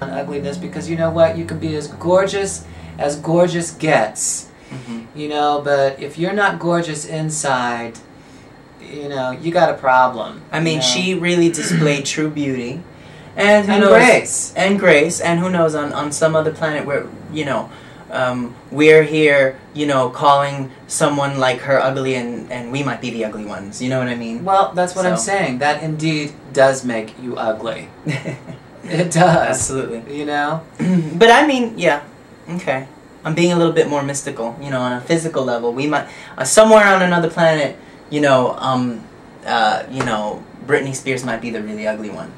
ugliness, because you know what, you can be as gorgeous gets, you know, but if you're not gorgeous inside, you know, you got a problem. I mean, you know? She really displayed true beauty, and grace, and who knows, on some other planet where, you know, we're here, you know, calling someone like her ugly, and we might be the ugly ones. You know what I mean? Well, that's what I'm saying. That indeed does make you ugly. It does. Absolutely. You know? But I mean, yeah, okay. I'm being a little bit more mystical, you know, on a physical level. We might, somewhere on another planet, you know, Britney Spears might be the really ugly one.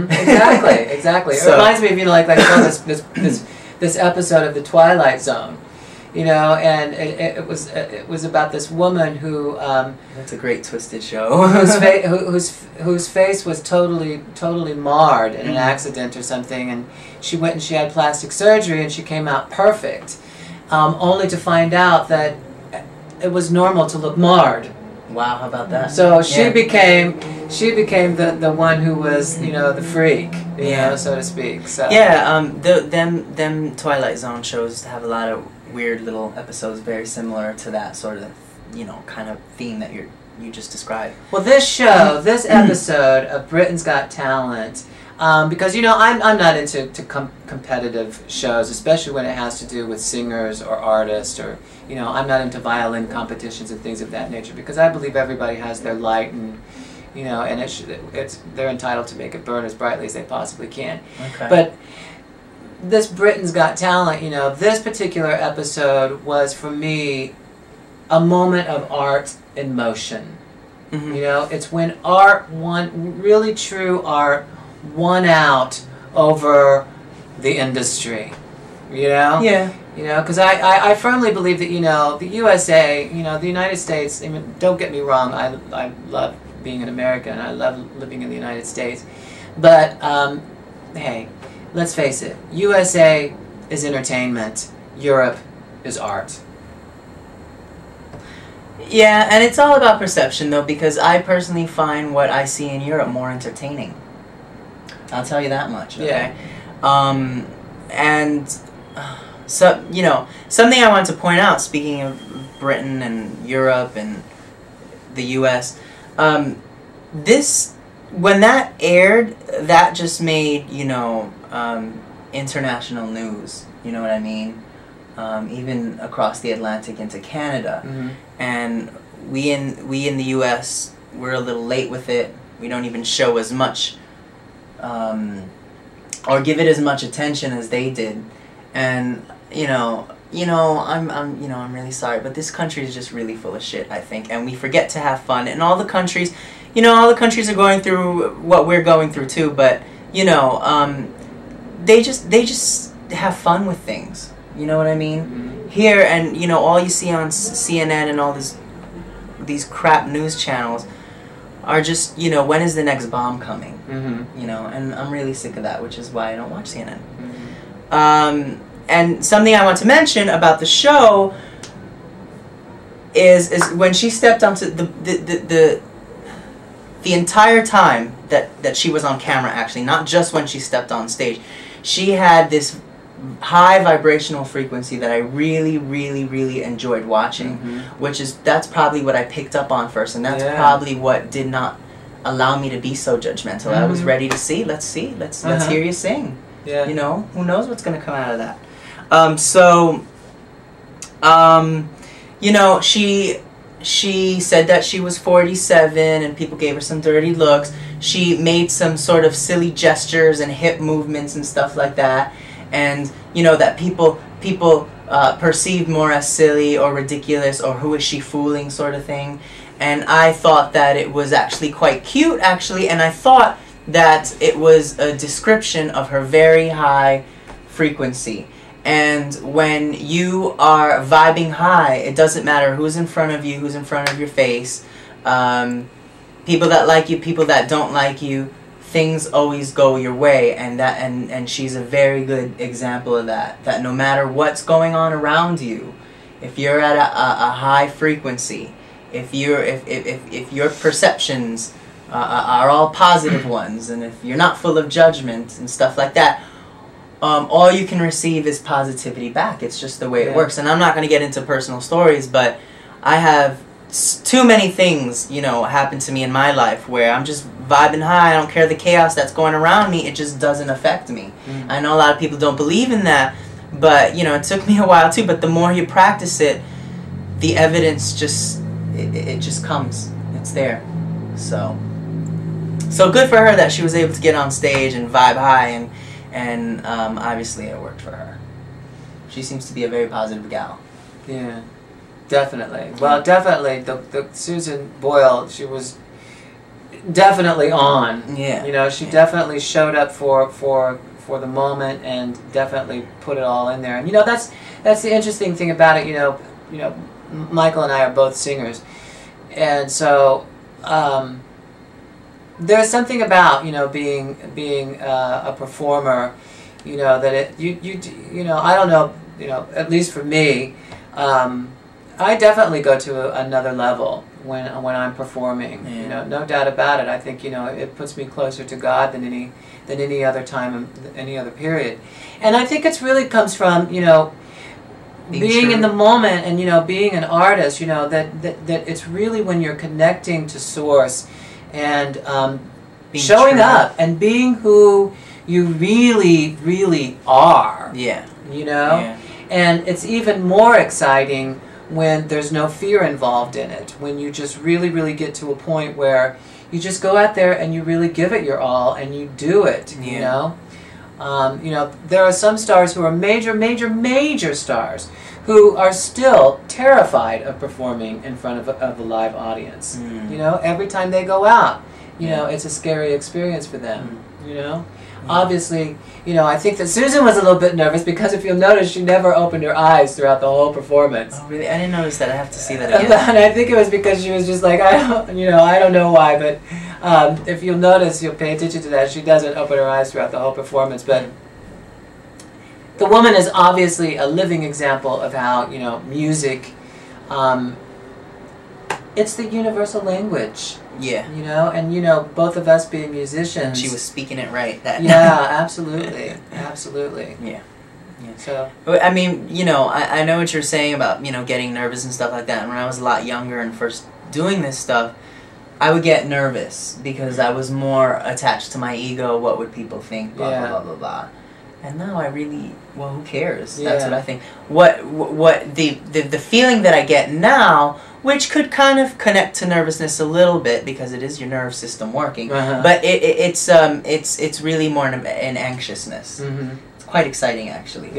Exactly, exactly. So, it reminds me of, you know, like this episode of The Twilight Zone, you know, and it was about this woman who that's a great twisted show. whose face was totally marred in an accident or something, and she went and she had plastic surgery and she came out perfect, only to find out that it was normal to look marred. Wow, how about that? So she became the one who was, you know, the freak, you know, so to speak. So yeah, them Twilight Zone shows have a lot of weird little episodes very similar to that sort of, you know, kind of theme that you just described. Well, this episode of Britain's Got Talent, because, you know, I'm not into competitive shows, especially when it has to do with singers or artists, or, you know, I'm not into violin competitions and things of that nature, because I believe everybody has their light, and, you know, and they're entitled to make it burn as brightly as they possibly can. Okay. But this Britain's Got Talent, you know, this particular episode was, for me, a moment of art in motion. You know, it's when really true art won out over the industry, you know? Yeah. You know, because I firmly believe that, you know, the USA, you know, the United States, I mean, don't get me wrong, I love being an American, and I love living in the United States, but, hey, let's face it, USA is entertainment, Europe is art. Yeah, and it's all about perception, though, because I personally find what I see in Europe more entertaining. I'll tell you that much, okay? Yeah. So, you know, something I wanted to point out, speaking of Britain and Europe and the US, when that aired, that just made, you know, international news, you know what I mean? Even across the Atlantic into Canada. And we in the US, we're a little late with it. We don't even show as much, or give it as much attention as they did. And I'm really sorry, but this country is just really full of shit, I think, and we forget to have fun. And all the countries, you know, all the countries are going through what we're going through too, but, you know, they just have fun with things. You know what I mean? Here, and, you know, all you see on CNN and all these crap news channels are just, you know, when is the next bomb coming? You know, and I'm really sick of that, which is why I don't watch CNN. And something I want to mention about the show is when she stepped onto the entire time that she was on camera, actually, not just when she stepped on stage, she had this high vibrational frequency that I really, really, really enjoyed watching, that's probably what I picked up on first, and that's probably what did not allow me to be so judgmental. I was ready to see, let's hear you sing. Yeah. You know, who knows what's going to come out of that. You know, she said that she was 47 and people gave her some dirty looks. She made some sort of silly gestures and hip movements and stuff like that. And, you know, that people perceived more as silly or ridiculous, or who is she fooling sort of thing. And I thought that it was actually quite cute, actually, and I thought that it was a description of her very high frequency. And when you are vibing high, it doesn't matter who's in front of you, who's in front of your face, people that like you, people that don't like you, things always go your way, and she's a very good example of that. That no matter what's going on around you, if you're at a high frequency, if your perceptions are all positive ones, and if you're not full of judgment and stuff like that, all you can receive is positivity back. It's just the way it works. And I'm not going to get into personal stories, but I have too many things, you know, happen to me in my life where I'm just vibing high. I don't care the chaos that's going around me. It just doesn't affect me. Mm-hmm. I know a lot of people don't believe in that, but, you know, it took me a while too. But the more you practice it, the evidence just, it just comes. It's there. So good for her that she was able to get on stage and vibe high, and obviously it worked for her. She seems to be a very positive gal. Yeah. Definitely. Well, definitely, the Susan Boyle, she was definitely on. Yeah. You know, she definitely showed up for the moment and definitely put it all in there. And you know, that's the interesting thing about it. You know, Michael and I are both singers, and so there's something about, you know, being a performer. You know that you know, I don't know. You know, at least for me. I definitely go to another level when I'm performing. Yeah. You know, no doubt about it. I think, you know, it puts me closer to God than any other time, any other period. And I think it's really comes from, you know, being in the moment and, you know, being an artist. You know, that it's really when you're connecting to Source and showing up and being who you really are. Yeah. You know, and it's even more exciting when there's no fear involved in it, when you just really get to a point where you just go out there and you really give it your all and you do it. You know, there are some stars who are major stars who are still terrified of performing in front of a live audience. You know, every time they go out, you know, it's a scary experience for them. You know. Obviously, you know, I think that Susan was a little bit nervous because if you'll notice, she never opened her eyes throughout the whole performance. Oh, really? I didn't notice that. I have to see that again. And I think it was because she was just like, I don't know why, but if you'll notice, you'll pay attention to that. She doesn't open her eyes throughout the whole performance, but the woman is obviously a living example of how, you know, music, it's the universal language. Yeah. You know, and you know, both of us being musicians. She was speaking it right. That yeah, absolutely. Absolutely. Yeah. So I mean, you know, I know what you're saying about, you know, getting nervous and stuff like that. And when I was a lot younger and first doing this stuff, I would get nervous because I was more attached to my ego. What would people think? Blah blah blah blah blah. And now I really, well, who cares? That's what I think. What the feeling that I get now, which could kind of connect to nervousness a little bit because it is your nerve system working, but it's really more an anxiousness. It's quite exciting, actually.